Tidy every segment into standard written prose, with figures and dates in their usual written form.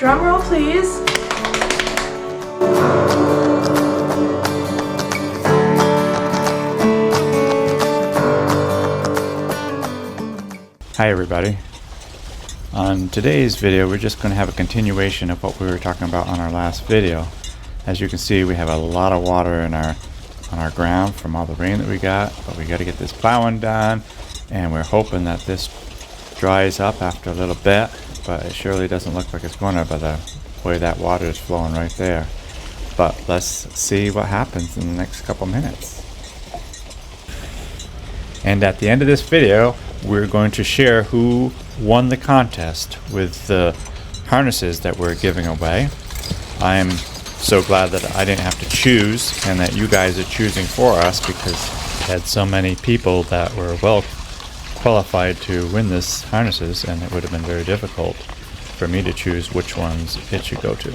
Drum roll, please. Hi everybody. On today's video we're just going to have a continuation of what we were talking about on our last video. As you can see, we have a lot of water on our ground from all the rain that we got, but we got to get this plowing done, and we're hoping that this dries up after a little bit, but it surely doesn't look like it's going to by the way that water is flowing right there. But let's see what happens in the next couple minutes. And at the end of this video we're going to share who won the contest with the harnesses that we're giving away. I'm so glad that I didn't have to choose and that you guys are choosing for us, because we had so many people that were well qualified to win this harnesses, and it would have been very difficult for me to choose which ones it should go to.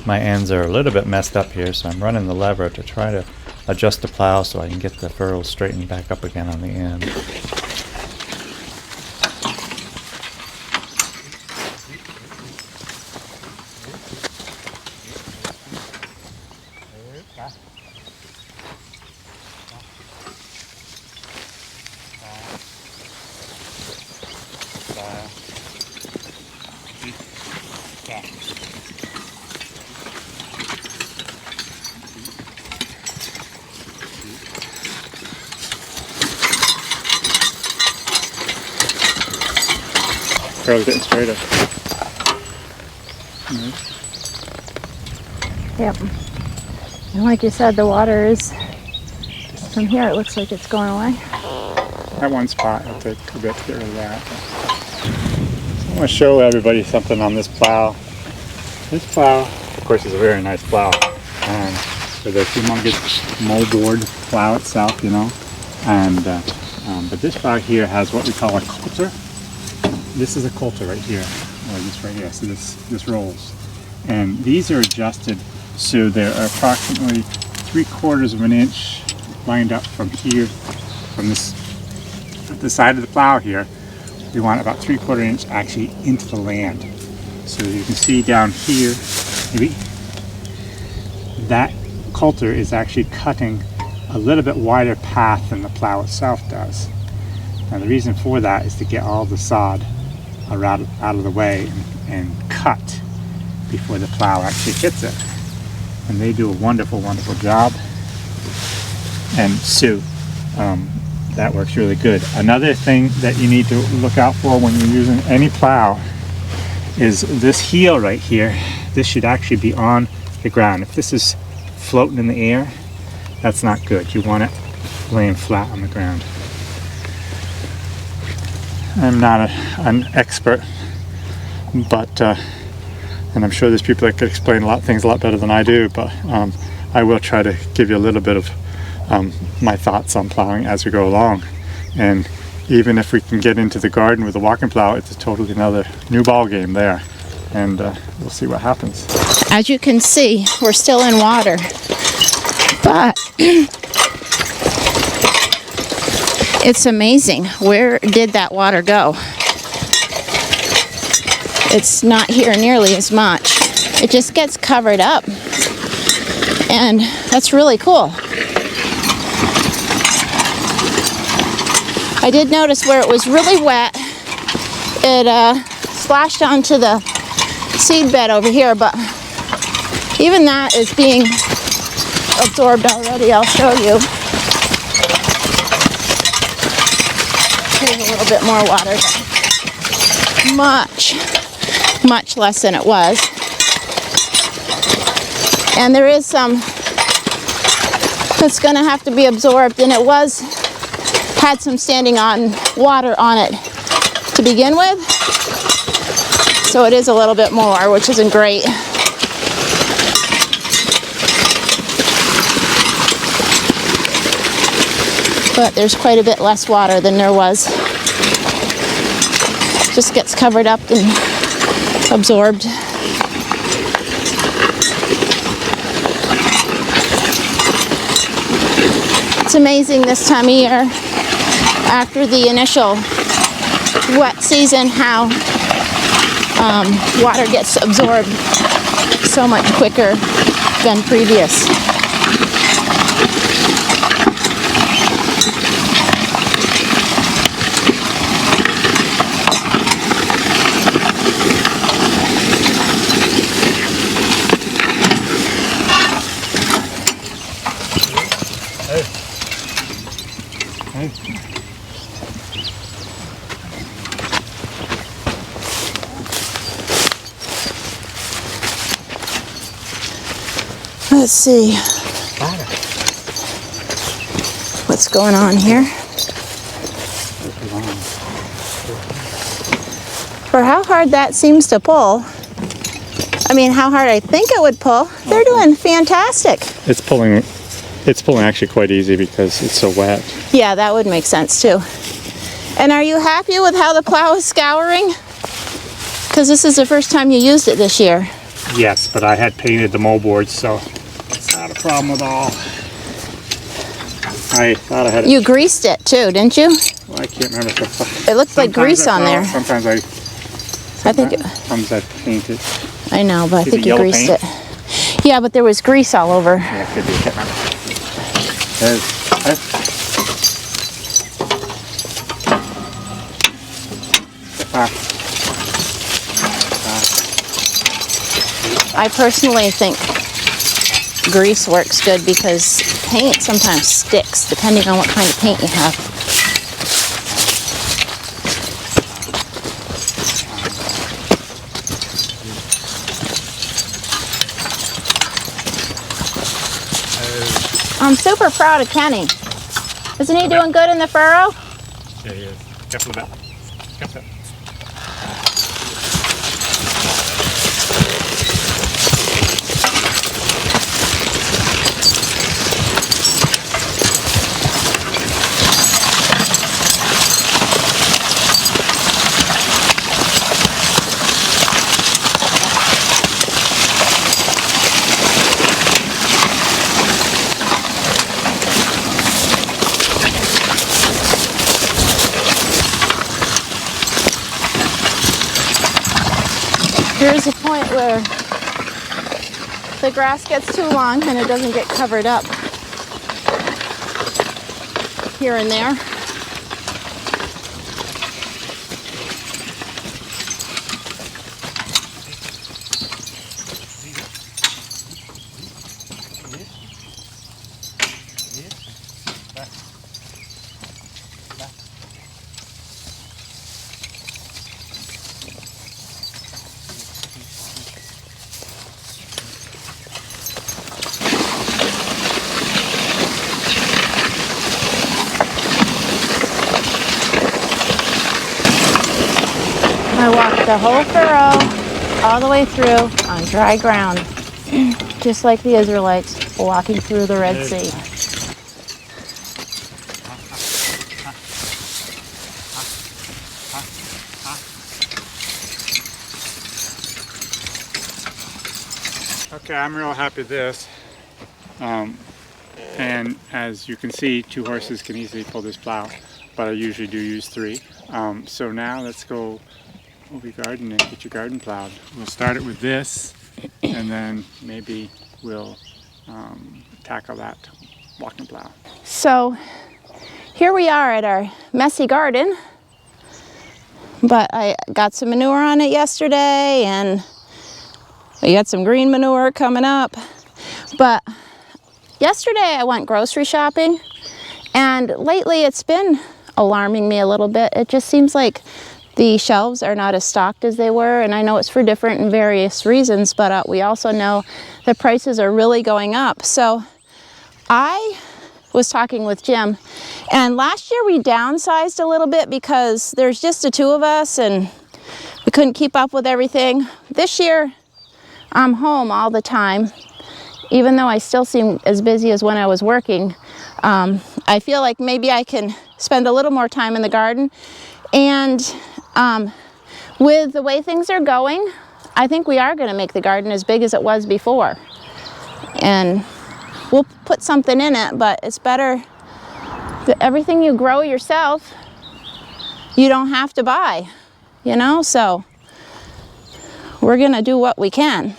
My ends are a little bit messed up here, so I'm running the lever to try to adjust the plow so I can get the furrows straightened back up again on the end. Earl's getting straighter. Yep. And like you said, the water is, from here it looks like it's going away. That one spot, I'll take a bit to get rid of that. So I want to show everybody something on this plow. This plow, of course, is a very nice plow. With a humongous moldboard plow itself, you know. But this plow here has what we call a coulter. This is a coulter right here, or this right here. So this rolls, and these are adjusted so they're approximately 3/4 of an inch lined up from here, from this at the side of the plow here. We want about 3/4 inch actually into the land. So you can see down here, maybe that coulter is actually cutting a little bit wider path than the plow itself does. Now the reason for that is to get all the sod out of the way and cut before the plow actually hits it. And they do a wonderful, wonderful job. And so that works really good. Another thing that you need to look out for when you're using any plow is this heel right here. This should actually be on the ground. If this is floating in the air, that's not good. You want it laying flat on the ground. I'm not an expert, but and I'm sure there's people that could explain things a lot better than I do, but I will try to give you a little bit of my thoughts on plowing as we go along. And even if we can get into the garden with a walking plow, it's a totally another new ball game there, and we'll see what happens. As you can see, we're still in water, but it's amazing. Where did that water go? It's not here nearly as much. It just gets covered up, and that's really cool. I did notice where it was really wet, it splashed onto the seed bed over here, but even that is being absorbed already. I'll show you. Here's a little bit more water. much less than it was. And there is some that's going to have to be absorbed, and it had some standing on water on it to begin with. So it is a little bit more, which isn't great. But there's quite a bit less water than there was. Just gets covered up and absorbed. It's amazing this time of year, after the initial wet season, how water gets absorbed so much quicker than previous. Let's see what's going on here. For how hard that seems to pull, I mean, how hard I think it would pull, they're doing fantastic. It's pulling actually quite easy because it's so wet. Yeah, that would make sense too. And are you happy with how the plow is scouring? Because this is the first time you used it this year. Yes, but I had painted the moldboards, so it's not a problem at all. I thought I had. You greased it too, didn't you? Well, I can't remember. It looked like grease on there. Sometimes I paint it. I know, but I think you greased paint? it. Yeah, but there was grease all over. Yeah, it could be. I can't remember. I personally think grease works good because paint sometimes sticks depending on what kind of paint you have. I'm super proud of Kenny. Isn't he doing good in the furrow? Yeah, he is. Careful about it. Careful. Here's a point where the grass gets too long and it doesn't get covered up here and there. I walked the whole furrow all the way through on dry ground, just like the Israelites walking through the Red Sea. Okay, I'm real happy with this. And as you can see, 2 horses can easily pull this plow, but I usually do use 3. So now let's go over your garden and get your garden plowed. We'll start it with this, and then maybe we'll tackle that walking plow. So here we are at our messy garden, but I got some manure on it yesterday, and we got some green manure coming up. But yesterday I went grocery shopping, and lately it's been alarming me a little bit. It just seems like the shelves are not as stocked as they were, and I know it's for different and various reasons, but we also know the prices are really going up. So I was talking with Jim, and last year we downsized a little bit because there's just the two of us and we couldn't keep up with everything. This year I'm home all the time, even though I still seem as busy as when I was working. I feel like maybe I can spend a little more time in the garden, and with the way things are going, I think we are going to make the garden as big as it was before. And we'll put something in it, but it's better that everything you grow yourself, you don't have to buy, you know? So we're going to do what we can.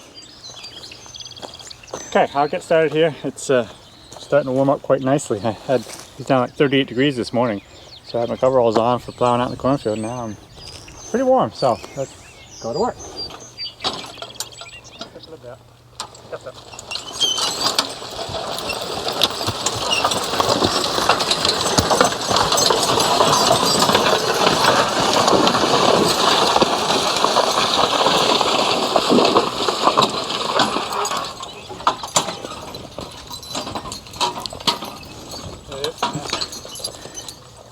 Okay, I'll get started here. It's starting to warm up quite nicely. It's down like 38 degrees this morning, so I had my coveralls on for plowing out in the cornfield. Now I'm pretty warm, so let's go to work.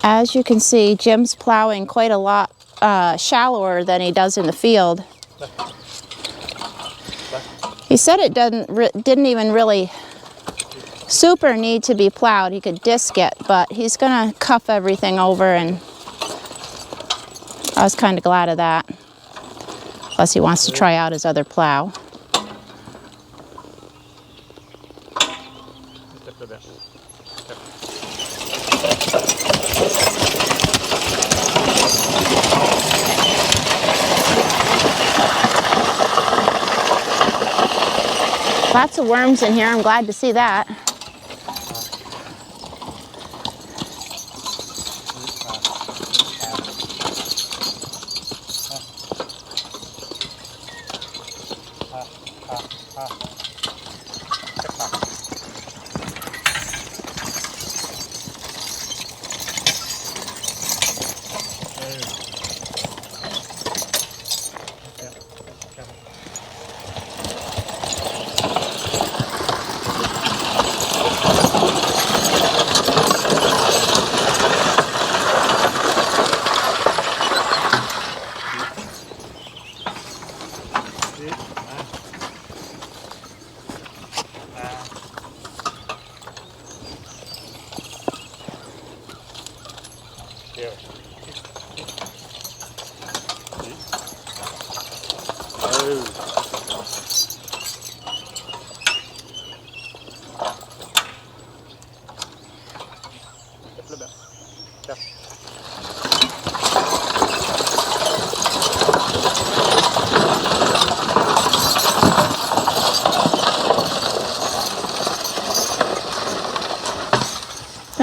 As you can see, Jim's plowing quite a lot shallower than he does in the field. He said it didn't even really super need to be plowed. He could disc it, but he's gonna cuff everything over, and I was kind of glad of that. Plus he wants to try out his other plow. Lots of worms in here. I'm glad to see that.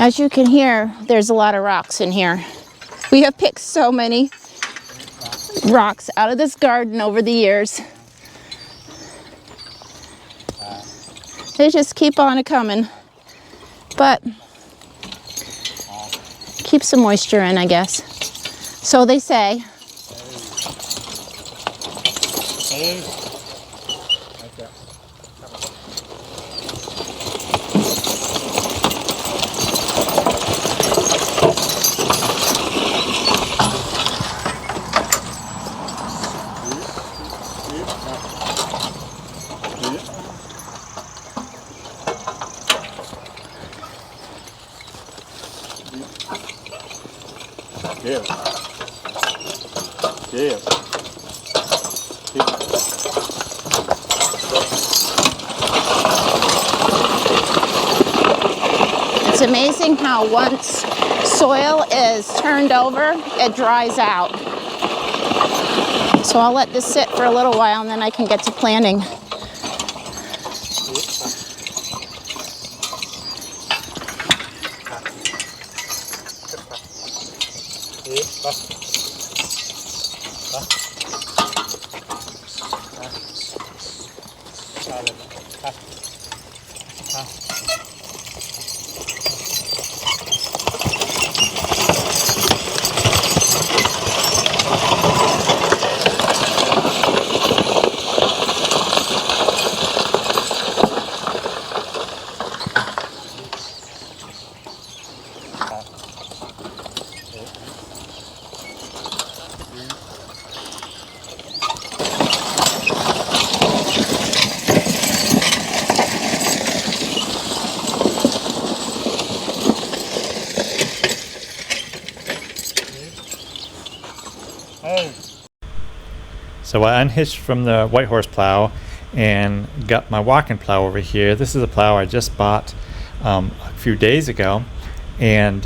As you can hear, there's a lot of rocks in here. We have picked so many rocks out of this garden over the years. They just keep on a-coming. But keep some moisture in, I guess. So they say. Yeah. Yeah. It's amazing how once soil is turned over, it dries out. So I'll let this sit for a little while and then I can get to planting. So I unhitched from the White Horse Plow and got my walking plow over here. This is a plow I just bought a few days ago, and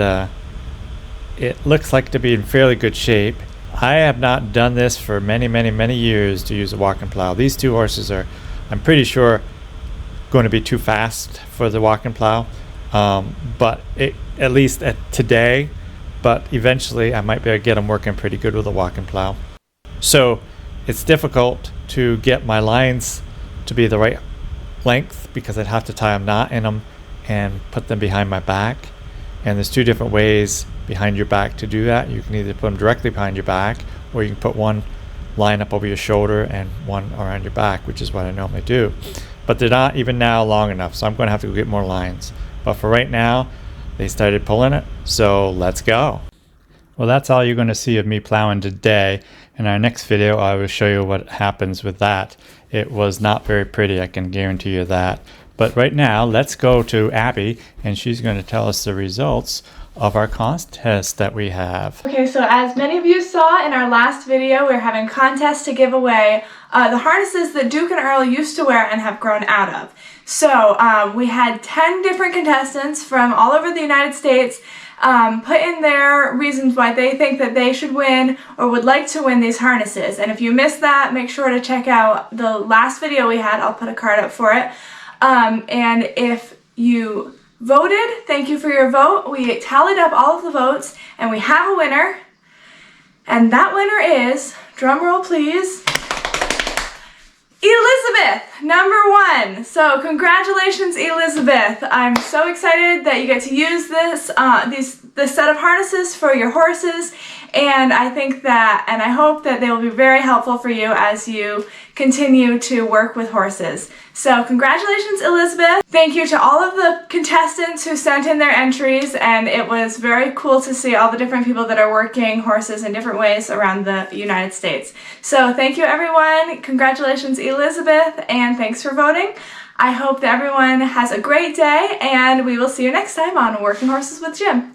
it looks like to be in fairly good shape. I have not done this for many years to use a walking plow. These two horses are, I'm pretty sure, going to be too fast for the walking plow, but at least today, but eventually I might be able to get them working pretty good with a walking plow. So it's difficult to get my lines to be the right length because I'd have to tie a knot in them and put them behind my back. And there's two different ways behind your back to do that. You can either put them directly behind your back, or you can put one line up over your shoulder and one around your back, which is what I normally do. But they're not even now long enough, so I'm going to have to go get more lines. But for right now, they started pulling it, so let's go. Well, that's all you're going to see of me plowing today. In our next video, I will show you what happens with that. It was not very pretty, I can guarantee you that. But right now, let's go to Abby, and she's going to tell us the results of our contest that we have. Okay, so as many of you saw in our last video, we're having contests to give away the harnesses that Duke and Earl used to wear and have grown out of. So we had 10 different contestants from all over the United States put in their reasons why they think that they should win or would like to win these harnesses. And if you missed that, make sure to check out the last video we had. I'll put a card up for it. And if you voted, thank you for your vote. We tallied up all of the votes and we have a winner. And that winner is, drum roll please, Elizabeth, #1. So congratulations, Elizabeth. I'm so excited that you get to use this set of harnesses for your horses, and I think that, and I hope that they will be very helpful for you as you continue to work with horses. So congratulations, Elizabeth. Thank you to all of the contestants who sent in their entries, and it was very cool to see all the different people that are working horses in different ways around the United States. So thank you, everyone. Congratulations, Elizabeth, and thanks for voting. I hope that everyone has a great day, and we will see you next time on Working Horses with Jim.